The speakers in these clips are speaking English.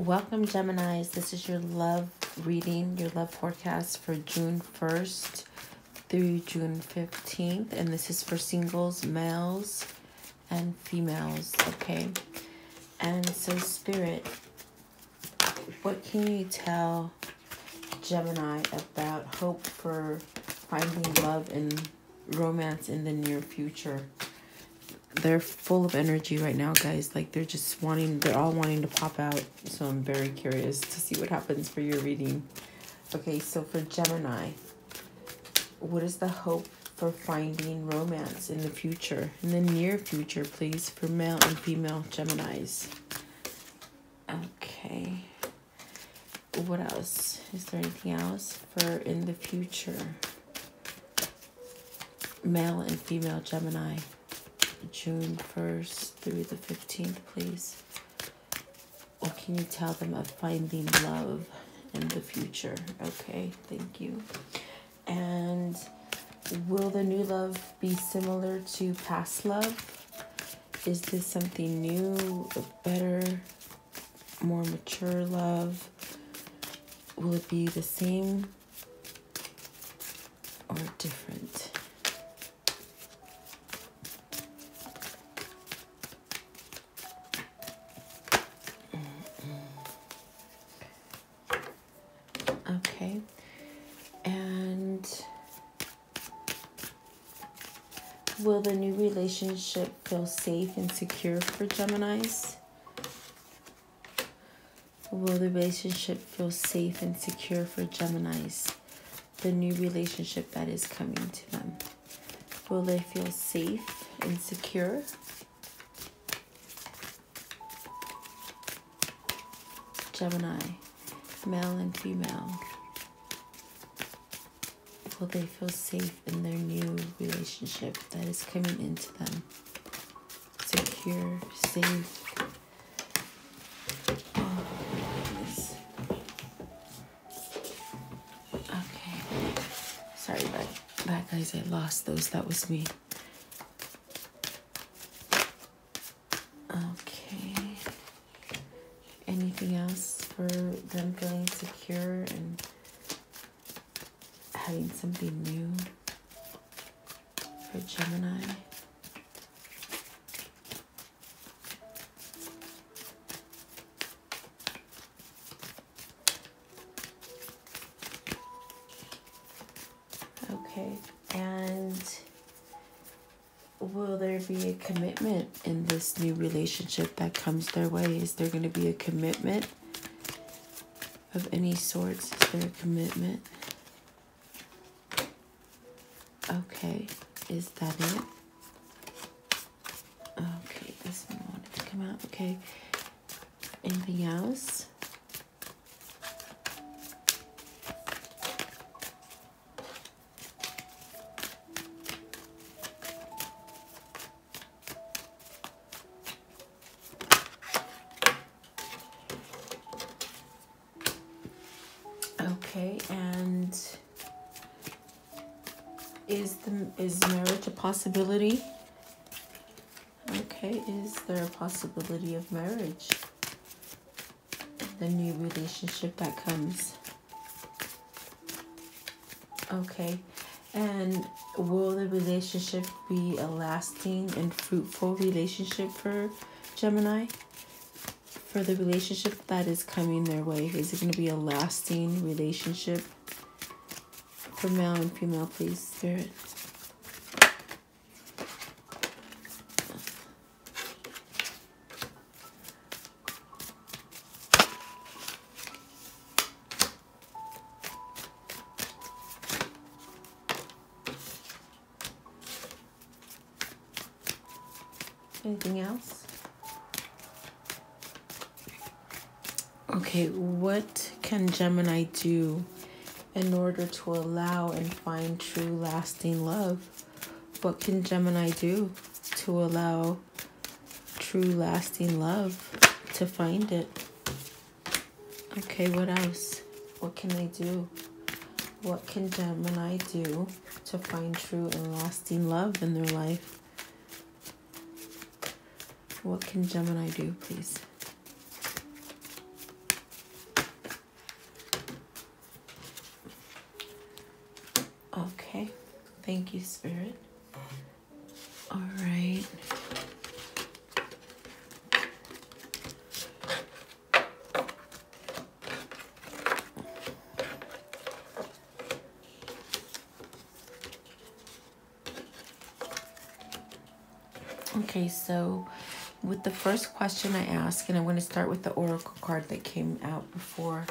Welcome, Geminis. This is your love reading, your love forecast for June 1st through June 15th. And this is for singles, males, and females, okay? And so, Spirit, what can you tell Gemini about hope for finding love and romance in the near future? They're full of energy right now, guys. Like, they're all wanting to pop out. So I'm very curious to see what happens for your reading. Okay, so for Gemini, what is the hope for finding romance in the future? In the near future, please, for male and female Geminis. Okay. What else? Is there anything else for in the future? Male and female Gemini. June 1st through the 15th, please. What can you tell them of finding love in the future? Okay, thank you. And will the new love be similar to past love? Is this something new, better, more mature love? Will it be the same or different? Okay, and will the new relationship feel safe and secure for Geminis? Will the relationship feel safe and secure for Geminis? The new relationship that is coming to them. Will they feel safe and secure? Gemini, male and female. Will they feel safe in their new relationship that is coming into them? Secure, safe. Oh, goodness. Okay. Sorry about that, guys. I lost those. That was me. Okay. Anything else for them feeling secure and having something new for Gemini? Okay, and will there be a commitment in this new relationship that comes their way? Is there going to be a commitment of any sorts? Is there a commitment? Okay, is that it? Okay, this one wanted to come out. Okay, anything else? Okay, and is marriage a possibility? Okay, is there a possibility of marriage? The new relationship that comes. Okay, and will the relationship be a lasting and fruitful relationship for Gemini? For the relationship that is coming their way, is it going to be a lasting relationship? For male and female, please, Spirit. Anything else? Okay, what can Gemini do in order to allow and find true lasting love? What can Gemini do to allow true lasting love, to find it? Okay, what else? What can they do? What can Gemini do to find true and lasting love in their life? What can Gemini do, please? Thank you, Spirit. All right. Okay, so with the first question I ask, and I'm going to start with the oracle card that came out before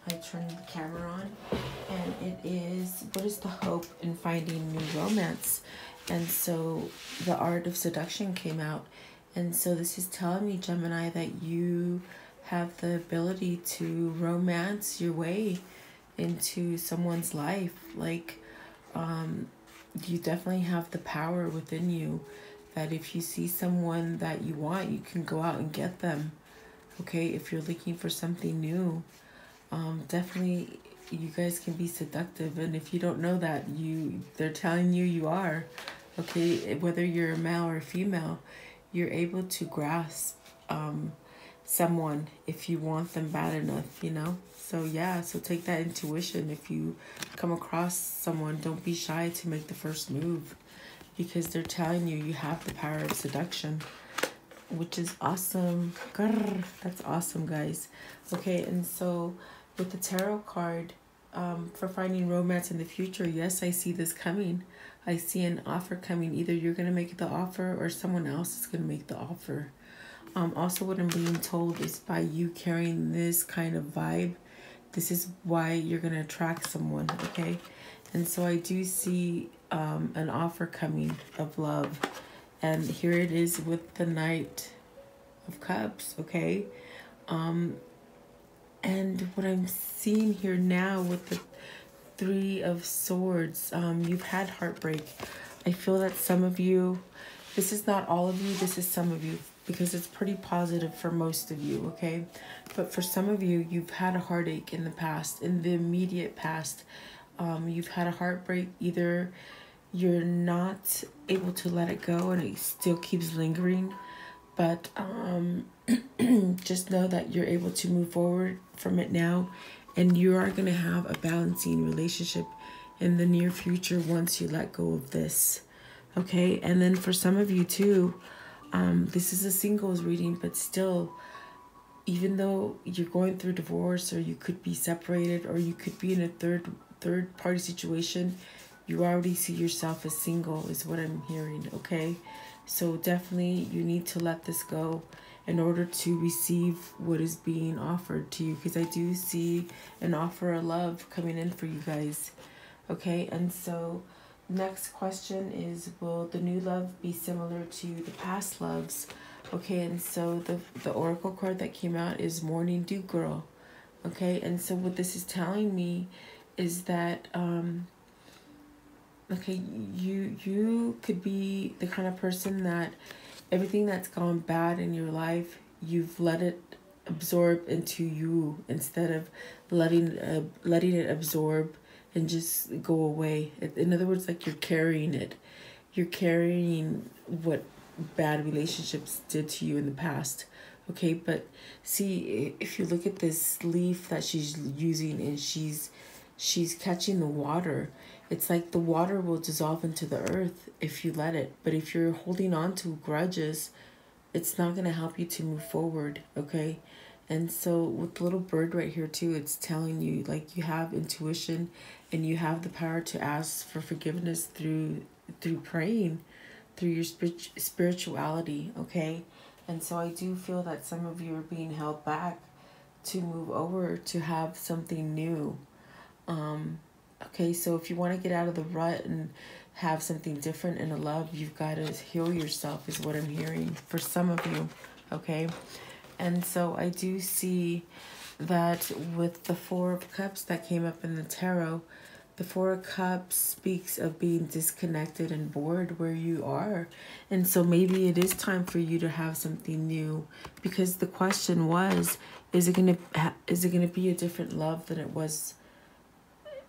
I turned the camera on, and it is, what is the hope in finding new romance? And so the art of seduction came out, and so this is telling me, Gemini, that you have the ability to romance your way into someone's life. Like, you definitely have the power within you that if you see someone that you want, you can go out and get them. Okay, if you're looking for something new, definitely you guys can be seductive, and if you don't know that, they're telling you you are. Okay, whether you're a male or a female, you're able to grasp someone if you want them bad enough, you know. So yeah, so take that intuition. If you come across someone, don't be shy to make the first move, because they're telling you you have the power of seduction, which is awesome. Grr, that's awesome, guys. Okay, and so with the tarot card, for finding romance in the future, yes, I see this coming. I see an offer coming. Either you're going to make the offer or someone else is going to make the offer. Also, what I'm being told is by you carrying this kind of vibe, this is why you're going to attract someone, okay? And so I do see an offer coming of love. And here it is with the Knight of Cups, okay? And what I'm seeing here now with the Three of Swords, you've had heartbreak. I feel that some of you, this is not all of you, this is some of you, because it's pretty positive for most of you, okay? But for some of you, you've had a heartache in the past, in the immediate past. You've had a heartbreak. Either you're not able to let it go and it still keeps lingering, but just know that you're able to move forward from it now, and you are going to have a balancing relationship in the near future once you let go of this, okay? And then for some of you too, this is a singles reading, but still, even though you're going through divorce, or you could be separated, or you could be in a third party situation, you already see yourself as single is what I'm hearing, okay? So definitely you need to let this go in order to receive what is being offered to you, because I do see an offer of love coming in for you guys, okay? And so next question is, will the new love be similar to the past loves? Okay, and so the oracle card that came out is Morning Dew Girl, okay? And so what this is telling me is that okay, you could be the kind of person that everything that's gone bad in your life, you've let it absorb into you instead of letting it absorb and just go away. In other words, like you're carrying it. You're carrying what bad relationships did to you in the past. Okay, but see, if you look at this leaf that she's using, and she's catching the water, it's like the water will dissolve into the earth if you let it. But if you're holding on to grudges, it's not going to help you to move forward, okay? And so with the little bird right here too, it's telling you, like, you have intuition and you have the power to ask for forgiveness through praying, through your spirituality, okay? And so I do feel that some of you are being held back to move over, to have something new. Okay, so if you want to get out of the rut and have something different in a love, you've got to heal yourself, is what I'm hearing for some of you, okay? And so I do see that with the Four of Cups that came up in the tarot, the Four of Cups speaks of being disconnected and bored where you are. And so maybe it is time for you to have something new, because the question was, is it going to be a different love than it was,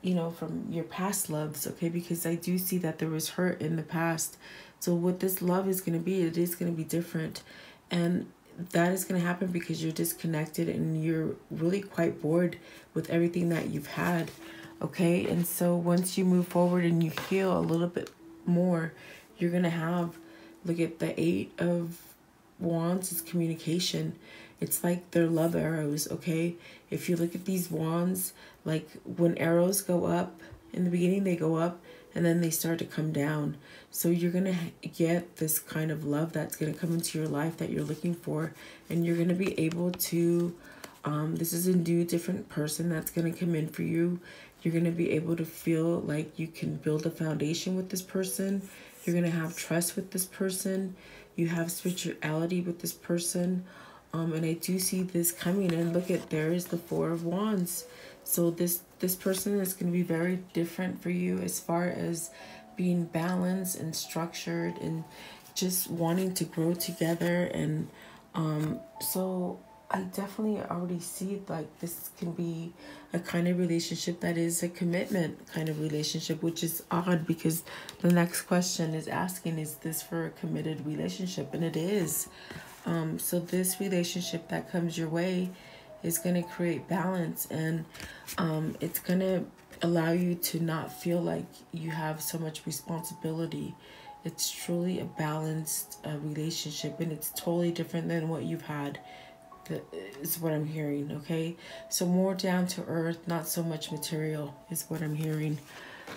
you know, from your past loves, okay? Because I do see that there was hurt in the past. So what this love is going to be, it is going to be different. And that is going to happen because you're disconnected and you're really quite bored with everything that you've had. Okay, and so once you move forward and you heal a little bit more, you're going to have, look at the 8 of Wands is communication. It's like they're love arrows, okay? If you look at these wands, like when arrows go up, in the beginning they go up and then they start to come down. So you're going to get this kind of love that's going to come into your life that you're looking for. And you're going to be able to, this is a new different person that's going to come in for you. You're going to be able to feel like you can build a foundation with this person. You're going to have trust with this person. You have spirituality with this person. And I do see this coming. And look at, there is the 4 of Wands. So this person is going to be very different for you as far as being balanced and structured and just wanting to grow together. And so I definitely already see like this can be a kind of relationship that is a commitment kind of relationship, which is odd because the next question is asking, is this for a committed relationship? And it is. So this relationship that comes your way is going to create balance, and it's going to allow you to not feel like you have so much responsibility. It's truly a balanced relationship, and it's totally different than what you've had. Is what I'm hearing, okay? So more down to earth, not so much material is what I'm hearing.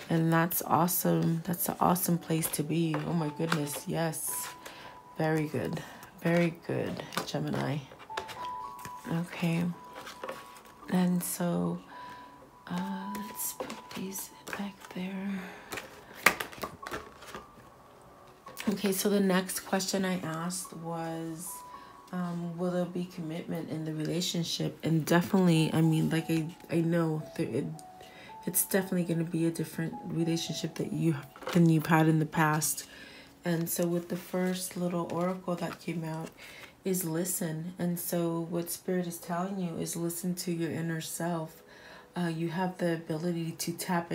And that's awesome. That's an awesome place to be. Oh my goodness, yes. Very good. Very good, Gemini. Okay. And so, let's put these back there. Okay, so the next question I asked was, will there be commitment in the relationship? And definitely, I mean, like I know that it's definitely going to be a different relationship than you've had in the past. And so with the first little oracle that came out is listen. And so what Spirit is telling you is listen to your inner self. You have the ability to tap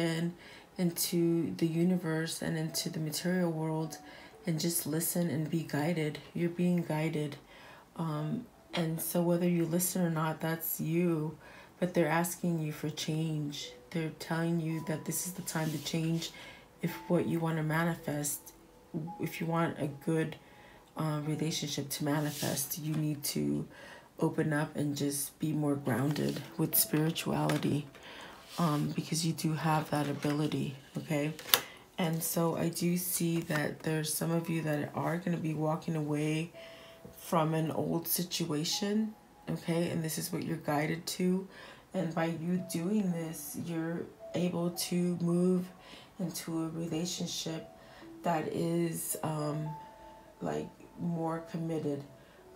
into the universe and into the material world and just listen and be guided. You're being guided. And so whether you listen or not, that's you. But they're asking you for change. They're telling you that this is the time to change if what you want to manifest. If you want a good relationship to manifest, you need to open up and just be more grounded with spirituality, because you do have that ability, okay? And so I do see that there's some of you that are going to be walking away from an old situation, okay? And this is what you're guided to. And by you doing this, you're able to move into a relationship that is like more committed,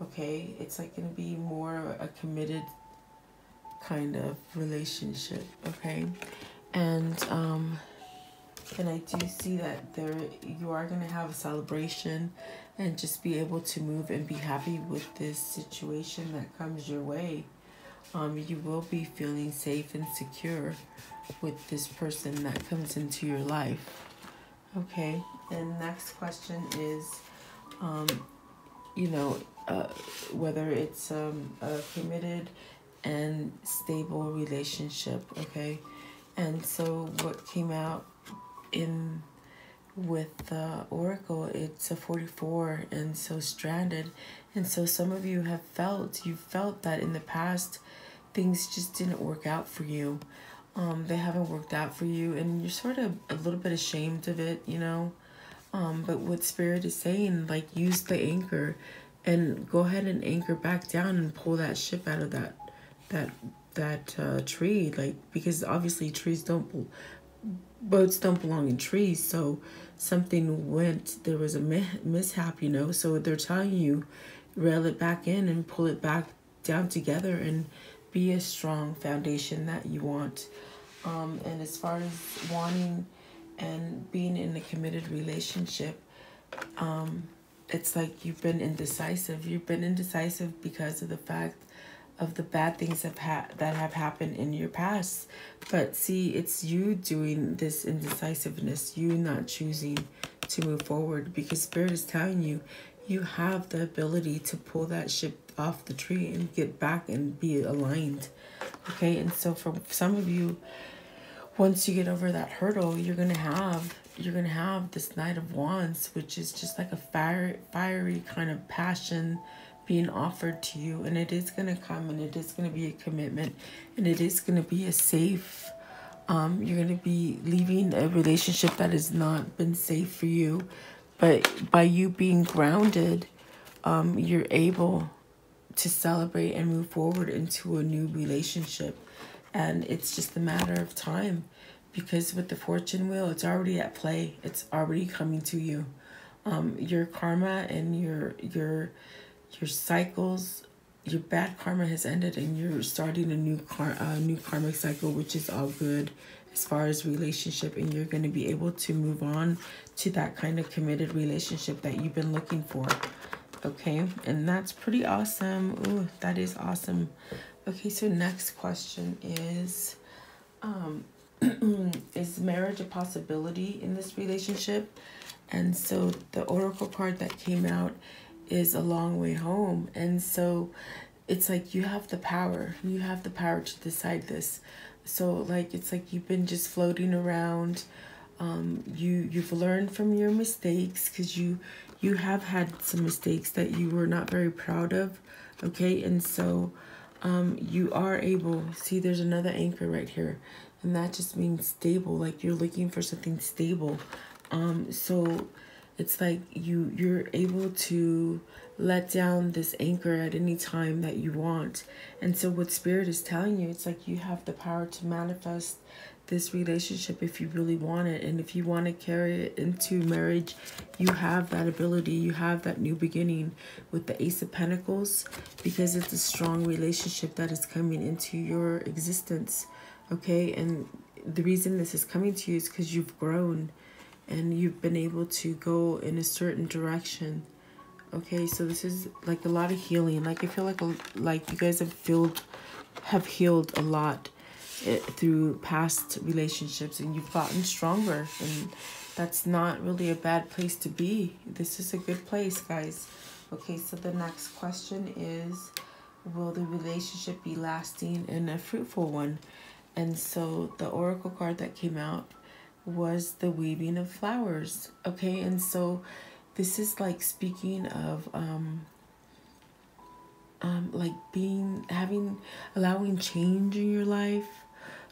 okay? It's like going to be more a committed kind of relationship, okay? And I do see that you are going to have a celebration and just be able to move and be happy with this situation that comes your way. You will be feeling safe and secure with this person that comes into your life. Okay, and next question is, whether it's a committed and stable relationship, okay? And so what came out with the oracle, it's a 44, and so stranded. And so some of you you felt that in the past things just didn't work out for you. They haven't worked out for you, and you're sort of a little bit ashamed of it, but what Spirit is saying, like, use the anchor and go ahead and anchor back down and pull that ship out of that tree, like, because obviously boats don't belong in trees. So there was a mishap, so they're telling you, reel it back in and pull it back down together and be a strong foundation that you want. And as far as wanting and being in a committed relationship, it's like you've been indecisive. You've been indecisive because of the fact of the bad things that have happened in your past. But see, it's you doing this indecisiveness, you not choosing to move forward, because Spirit is telling you, you have the ability to pull that ship off the tree and get back and be aligned. Okay, and so for some of you, once you get over that hurdle, you're gonna have this Knight of Wands, which is just like a fiery kind of passion being offered to you, and it is gonna come, and it is gonna be a commitment, and it is gonna be a safe. You're gonna be leaving a relationship that has not been safe for you, but by you being grounded, you're able to celebrate and move forward into a new relationship. And it's just a matter of time, because with the fortune wheel, it's already at play. It's already coming to you. Your karma and your cycles, your bad karma has ended, and you're starting a new karmic cycle, which is all good as far as relationship. And you're going to be able to move on to that kind of committed relationship that you've been looking for. Okay, and that's pretty awesome. Ooh, that is awesome. Okay, so next question is, is marriage a possibility in this relationship? And so the oracle card that came out is a long way home. And so it's like you have the power. You have the power to decide this. So like, it's like you've been just floating around. You've learned from your mistakes, because you have had some mistakes that you were not very proud of. Okay, and so you are able, see, there's another anchor right here, and that just means stable. Like you're looking for something stable. So it's like you're able to let down this anchor at any time that you want. And so what Spirit is telling you, it's like you have the power to manifest this relationship if you really want it. And if you want to carry it into marriage, you have that ability. You have that new beginning with the Ace of Pentacles, because it's a strong relationship that is coming into your existence. Okay, and the reason this is coming to you is because you've grown and you've been able to go in a certain direction. Okay, so this is like a lot of healing. Like I feel like you guys have healed a lot through past relationships, and you've gotten stronger, and that's not really a bad place to be. This is a good place, guys. Okay, so the next question is, will the relationship be lasting and a fruitful one? And so the oracle card that came out was the weaving of flowers. Okay, and so this is like speaking of like allowing change in your life.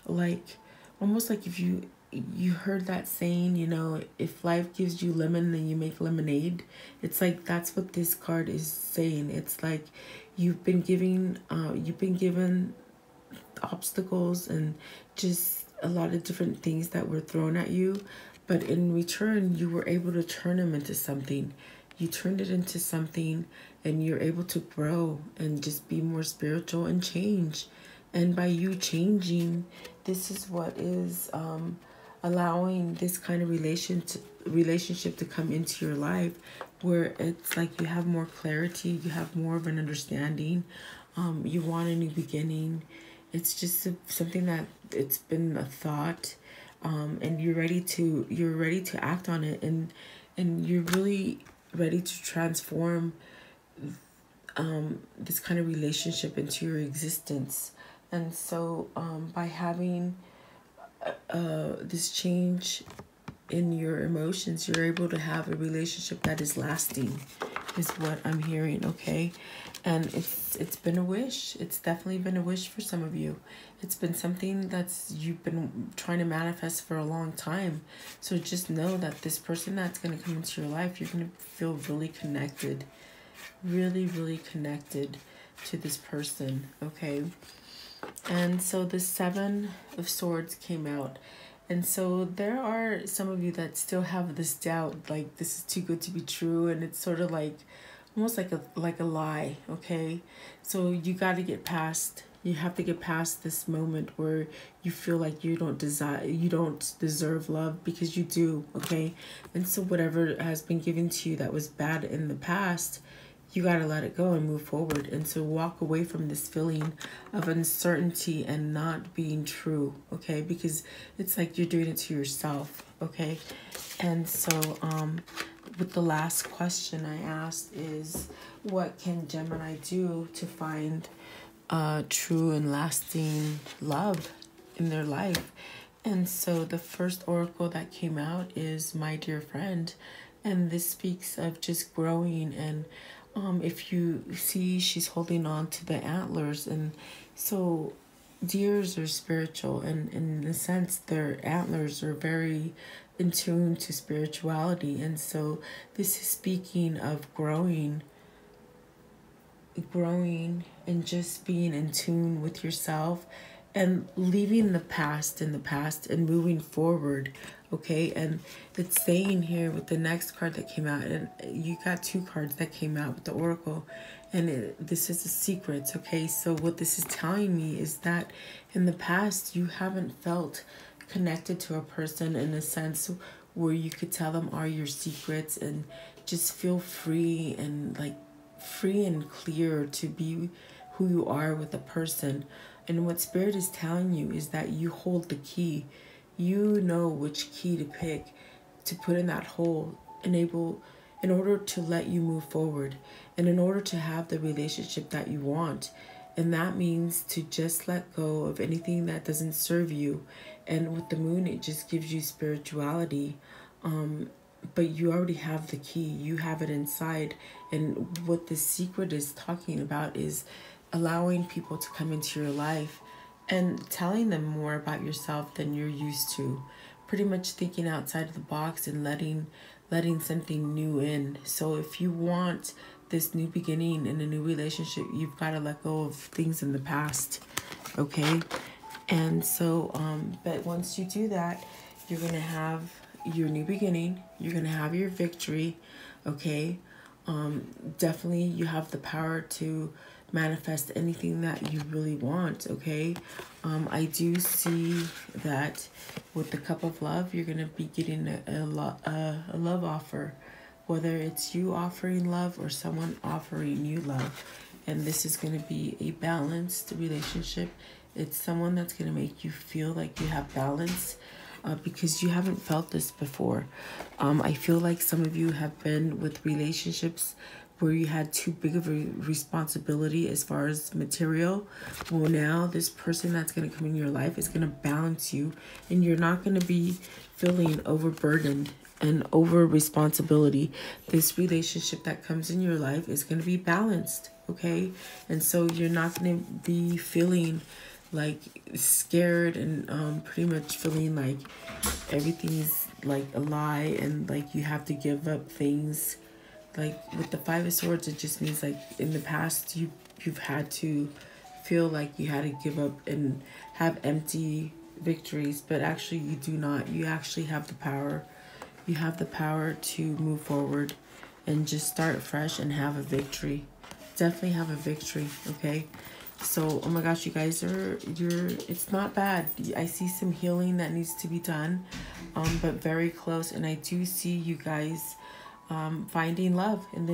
Like almost like if you heard that saying, you know, if life gives you lemon, then you make lemonade. It's like that's what this card is saying. It's like you've been given obstacles and just a lot of different things that were thrown at you, but in return you were able to turn them into something. You turned it into something, and you're able to grow and just be more spiritual and change. And by you changing, this is what is allowing this kind of relationship to come into your life, where it's like you have more clarity, you have more of an understanding, you want a new beginning. It's just something that it's been a thought, and you're ready to act on it, and you're really ready to transform this kind of relationship into your existence. And so by having this change in your emotions, you're able to have a relationship that is lasting, is what I'm hearing. Okay, and it's been a wish. It's definitely been a wish for some of you. It's been something you've been trying to manifest for a long time. So just know that this person that's going to come into your life, you're going to feel really connected, really connected to this person. Okay, and so the Seven of Swords came out. And so there are some of you that still have this doubt, like this is too good to be true, and it's sort of like almost like a lie. Okay, so you got to get past. You have to get past this moment where you feel like you don't deserve love, because you do. Okay, and so whatever has been given to you that was bad in the past, you got to let it go and move forward. And so walk away from this feeling of uncertainty and not being true, okay? Because it's like you're doing it to yourself, okay? And so with the last question I asked is, what can Gemini do to find true and lasting love in their life? And so the first oracle that came out is My Dear Friend. And this speaks of just growing. And if you see, she's holding on to the antlers. And so deers are spiritual. And in a sense, their antlers are very in tune to spirituality. And so this is speaking of growing and just being in tune with yourself and leaving the past in the past and moving forward. Okay, and it's saying here with the next card that came out, and you got two cards that came out with the oracle, and this is the secrets. Okay, so what this is telling me is that in the past you haven't felt connected to a person in a sense where you could tell them all your secrets and just feel free and like free and clear to be who you are with a person. And what Spirit is telling you is that you hold the key. You know which key to pick to put in that hole, in order to let you move forward and in order to have the relationship that you want. And that means to just let go of anything that doesn't serve you. And with the moon, it just gives you spirituality. But you already have the key. You have it inside. And what the secret is talking about is allowing people to come into your life and telling them more about yourself than you're used to. Pretty much thinking outside of the box and letting something new in. So if you want this new beginning in a new relationship, you've got to let go of things in the past. Okay? And so, but once you do that, you're going to have your new beginning. You're going to have your victory. Okay? Definitely you have the power to manifest anything that you really want. Okay? I do see that with the cup of love, you're going to be getting a love offer, whether it's you offering love or someone offering you love. And this is going to be a balanced relationship. It's someone that's going to make you feel like you have balance, because you haven't felt this before. I feel like some of you have been with relationships where you had too big of a responsibility as far as material. Well, now this person that's going to come in your life is going to balance you, and you're not going to be feeling overburdened and over responsibility. This relationship that comes in your life is going to be balanced. Okay? And so you're not going to be feeling like scared and pretty much feeling like everything's like a lie and like you have to give up things. Like with the Five of Swords, it just means like in the past you've had to feel like you had to give up and have empty victories, but actually you do not. You actually have the power. You have the power to move forward and just start fresh and have a victory. Definitely have a victory. Okay? So, oh my gosh, you guys it's not bad. I see some healing that needs to be done, but very close. And I do see you guys finding love in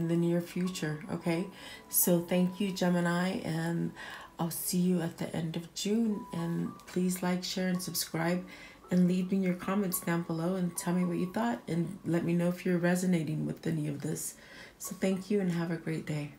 the near future. Okay, so thank you, Gemini, and I'll see you at the end of June. And please like, share, and subscribe, and leave me your comments down below and tell me what you thought, and let me know if you're resonating with any of this. So thank you and have a great day.